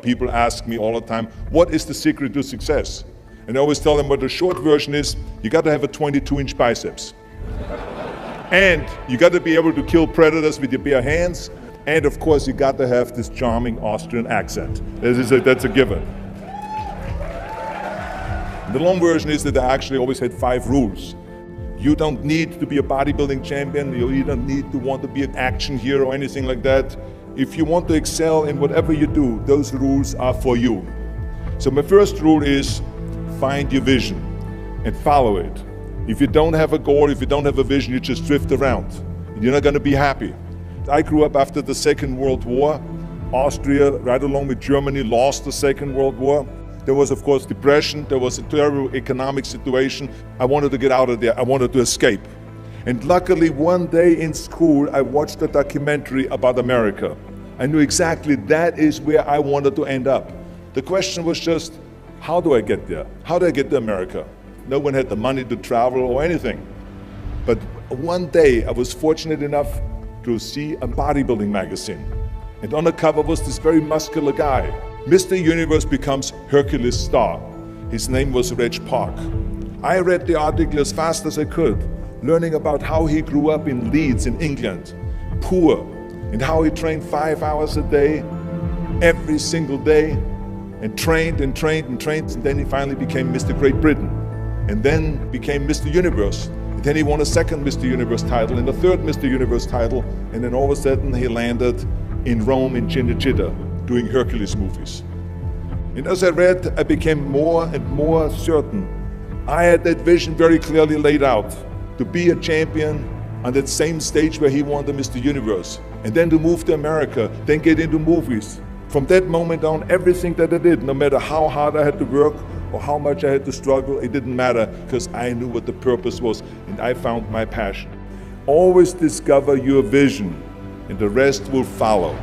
people ask me all the time, what is the secret to success? And I always tell them what the short version is, you got to have a 22-inch biceps. And you got to be able to kill predators with your bare hands. And of course, you got to have this charming Austrian accent. That's a given. The long version is that I actually always had 5 rules. You don't need to be a bodybuilding champion. You don't need to want to be an action hero or anything like that. If you want to excel in whatever you do, those rules are for you. So my first rule is find your vision and follow it. If you don't have a goal, if you don't have a vision, you just drift around. You're not going to be happy. I grew up after the Second World War. Austria, right along with Germany, lost the Second World War. There was, of course, depression. There was a terrible economic situation. I wanted to get out of there. I wanted to escape. And luckily, one day in school, I watched a documentary about America. I knew exactly that is where I wanted to end up. The question was just, how do I get there? How do I get to America? No one had the money to travel or anything. But one day, I was fortunate enough to see a bodybuilding magazine. And on the cover was this very muscular guy. Mr. Universe becomes Hercules star. His name was Reg Park. I read the article as fast as I could, learning about how he grew up in Leeds in England, poor, and how he trained 5 hours a day, every single day, and trained and trained and trained, and then he finally became Mr. Great Britain, and then became Mr. Universe. And then he won a second Mr. Universe title and a third Mr. Universe title, and then all of a sudden he landed in Rome in Cinecittà, doing Hercules movies. And as I read, I became more and more certain. I had that vision very clearly laid out, to be a champion on that same stage where he won the Mr. Universe, and then to move to America, then get into movies. From that moment on, everything that I did, no matter how hard I had to work or how much I had to struggle, it didn't matter, because I knew what the purpose was, and I found my passion. Always discover your vision, and the rest will follow.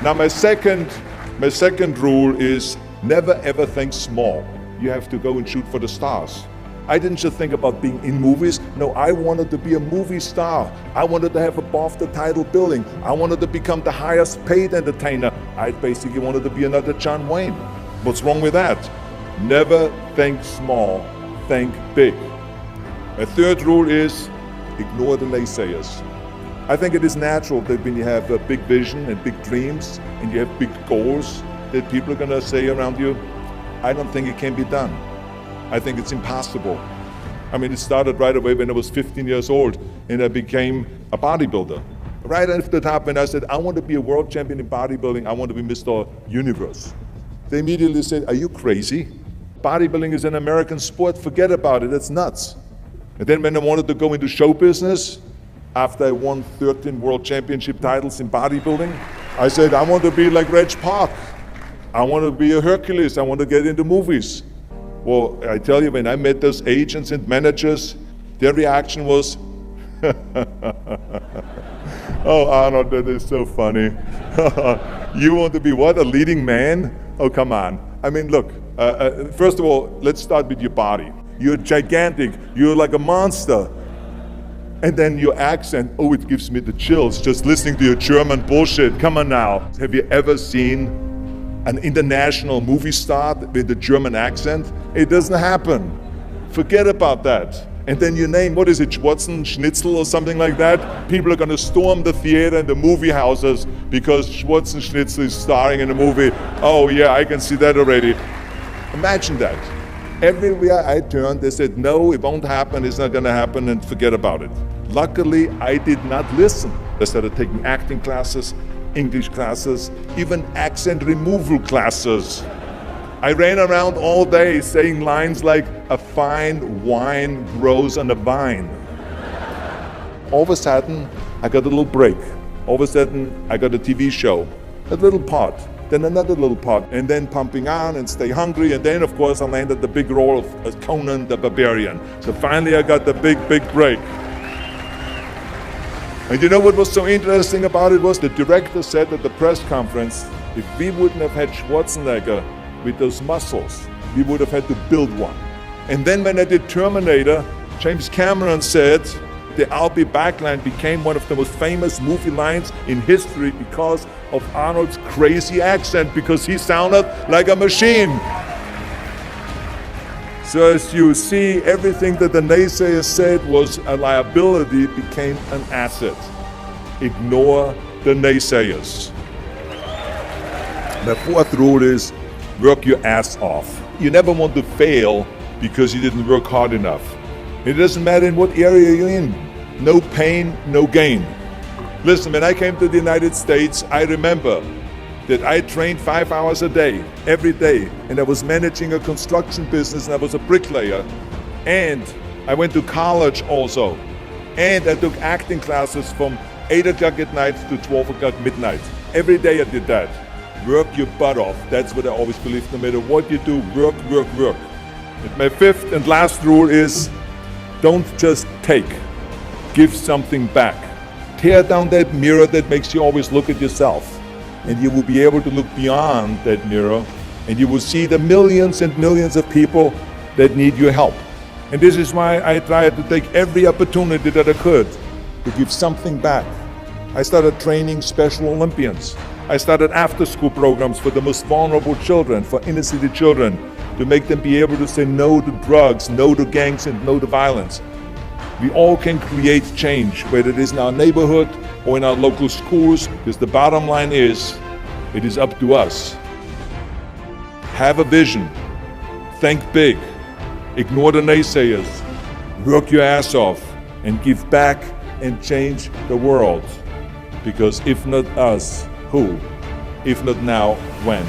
Now my second rule is never ever think small. You have to go and shoot for the stars. I didn't just think about being in movies. No, I wanted to be a movie star. I wanted to have above the title billing. I wanted to become the highest paid entertainer. I basically wanted to be another John Wayne. What's wrong with that? Never think small, think big. My third rule is ignore the naysayers. I think it is natural that when you have a big vision and big dreams and you have big goals, that people are going to say around you, I don't think it can be done. I think it's impossible. I mean, it started right away when I was 15 years old and I became a bodybuilder. Right after the top, when I said, I want to be a world champion in bodybuilding, I want to be Mr. Universe. They immediately said, are you crazy? Bodybuilding is an American sport, forget about it, it's nuts. And then when I wanted to go into show business, after I won 13 world championship titles in bodybuilding, I said, I want to be like Reg Park. I want to be a Hercules. I want to get into movies. Well, I tell you, when I met those agents and managers, their reaction was, oh, Arnold, that is so funny. You want to be what, a leading man? Oh, come on. I mean, look, first of all, let's start with your body. You're gigantic. You're like a monster. And then your accent, oh, it gives me the chills just listening to your German bullshit. Come on now. Have you ever seen an international movie star with a German accent? It doesn't happen. Forget about that. And then your name, what is it, Schwarzenschnitzel or something like that? People are going to storm the theater and the movie houses because Schwarzenschnitzel is starring in a movie. Oh yeah, I can see that already. Imagine that. Everywhere I turned, they said, no, it won't happen, it's not going to happen, and forget about it. Luckily, I did not listen. I started taking acting classes, English classes, even accent removal classes. I ran around all day saying lines like, a fine wine grows on a vine. All of a sudden, I got a little break. All of a sudden, I got a TV show, a little part. Then another little part, and then Pumping On and Stay Hungry, and then of course I landed the big role of Conan the Barbarian. So finally I got the big break. And you know what was so interesting about it was the director said at the press conference, if we wouldn't have had Schwarzenegger with those muscles, we would have had to build one. And then when I did Terminator, James Cameron said, the "I'll be back" line became one of the most famous movie lines in history because of Arnold's crazy accent, because he sounded like a machine. So as you see, everything that the naysayers said was a liability became an asset. Ignore the naysayers. The fourth rule is work your ass off. You never want to fail because you didn't work hard enough. It doesn't matter in what area you're in. No pain, no gain. Listen, when I came to the United States, I remember that I trained 5 hours a day, every day, and I was managing a construction business, and I was a bricklayer, and I went to college also, and I took acting classes from 8 o'clock at night to 12 o'clock midnight. Every day I did that. Work your butt off. That's what I always believe. No matter what you do, work, work, work. And my fifth and last rule is don't just take. Give something back. Tear down that mirror that makes you always look at yourself. And you will be able to look beyond that mirror, and you will see the millions and millions of people that need your help. And this is why I tried to take every opportunity that I could to give something back. I started training Special Olympians. I started after-school programs for the most vulnerable children, for inner-city children, to make them be able to say no to drugs, no to gangs, and no to violence. We all can create change, whether it is in our neighborhood or in our local schools, because the bottom line is, it is up to us. Have a vision. Think big. Ignore the naysayers. Work your ass off and give back and change the world. Because if not us, who? If not now, when?